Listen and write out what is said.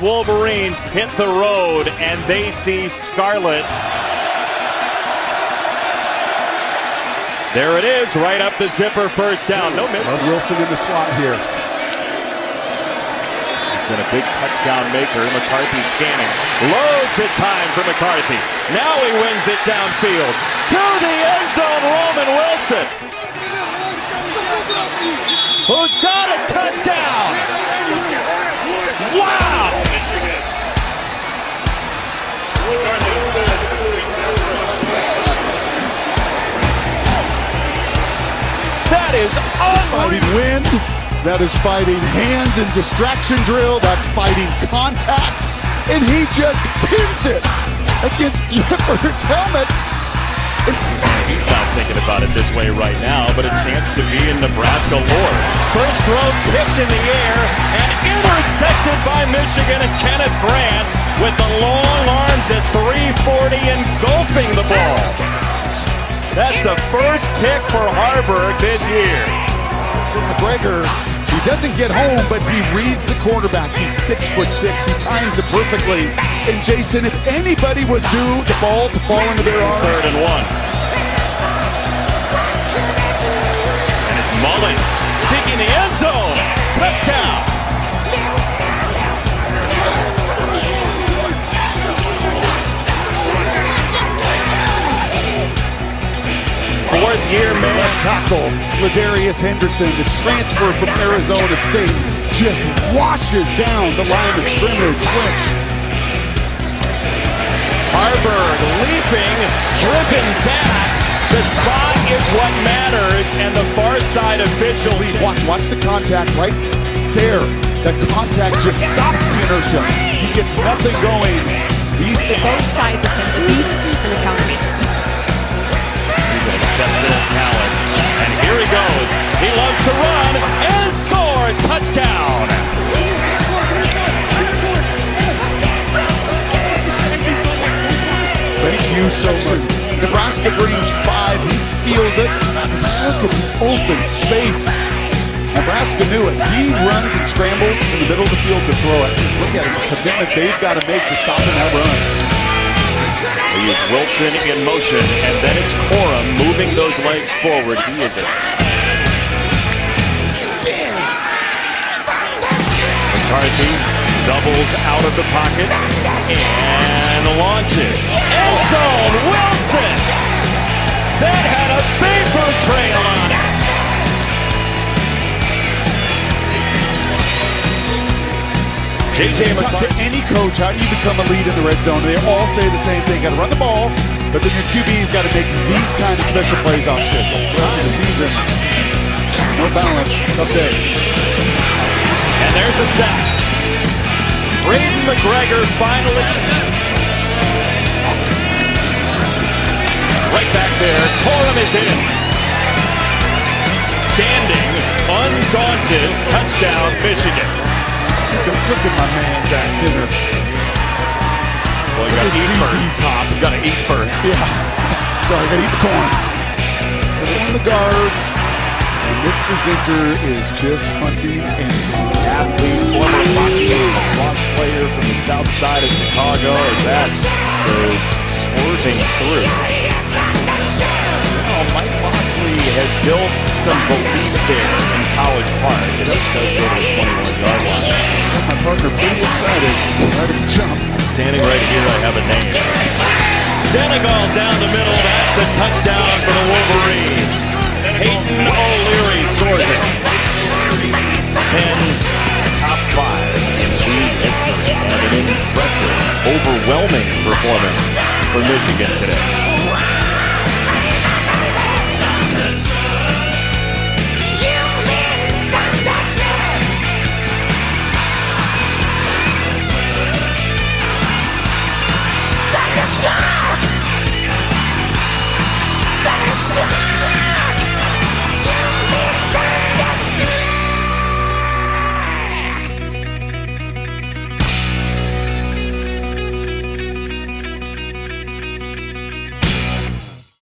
Wolverines hit the road and they see scarlet. There it is, right up the zipper, first down. No miss. Wilson in the slot here. He's been a big touchdown maker. McCarthy scanning. Loads of time for McCarthy. Now he wins it downfield. To the end zone, Roman Wilson. Who's got a touchdown? Wow! That is Fighting wind. That is fighting hands and distraction drill. That's fighting contact. And he just pins it against Gifford's helmet. He's not thinking about it this way right now, but a chance to be in Nebraska lore. First throw tipped in the air and intercepted by Michigan and Kenneth Grant with the long arms at 340 engulfing the ball. That's the first pick for Harburg this year. McGregor, he doesn't get home, but he reads the quarterback. He's 6'6". He times it perfectly. And Jason, if anybody was due the ball to fall into their arms. 3rd and 1. And it's Mullins seeking the end zone. Touchdown. Fourth-year man. Left tackle, Ladarius Henderson, the transfer from Arizona State, just washes down the line of scrimmage. Harburg leaping, driven back. The spot is what matters, and the far side officials. Please watch the contact right there. The contact just stops the inertia. He gets nothing going. Both sides of him, the beast and the counter beast. He's an exceptional talent. And here he goes. He loves to run and score. Touchdown. Thank you so much. Nebraska brings 5. He feels it. Look at the open space. Nebraska knew it. He runs and scrambles in the middle of the field to throw it. Look at the commitment they've got to make to stopping that run. He is Wilson in motion, and then it's Corum moving those legs forward. He is it. McCarthy doubles out of the pocket and launches. End zone, Wilson! That had a vapor trail on it. J.J. Talk to any coach, how do you become a lead in the red zone? They all say the same thing. Got to run the ball, but then your QB's got to make these kind of special plays off schedule. The rest of the season, no balance, tough day. And there's a sack. Braden McGregor finally. Right back there. Corum is in. Standing, undaunted, touchdown, Michigan. Look at my man, Zach Sinner. Well, you gotta eat first. Top. You gotta eat first. Yeah. Sorry, I gotta eat the corn. They're one of the guards, and this presenter is just hunting and Athlete, former lacrosse player from the south side of Chicago, as that goes swerving through. Well, Mike Moxley has built some belief there in College Park. It does go to the 21-yard line. my partner pretty excited. Right at the jump. Standing right here, I have a name. Denegal down the middle. That's a touchdown for the Wolverines. Peyton O'Leary scores it. 10 top 5 in league history. And an impressive, overwhelming performance for Michigan today.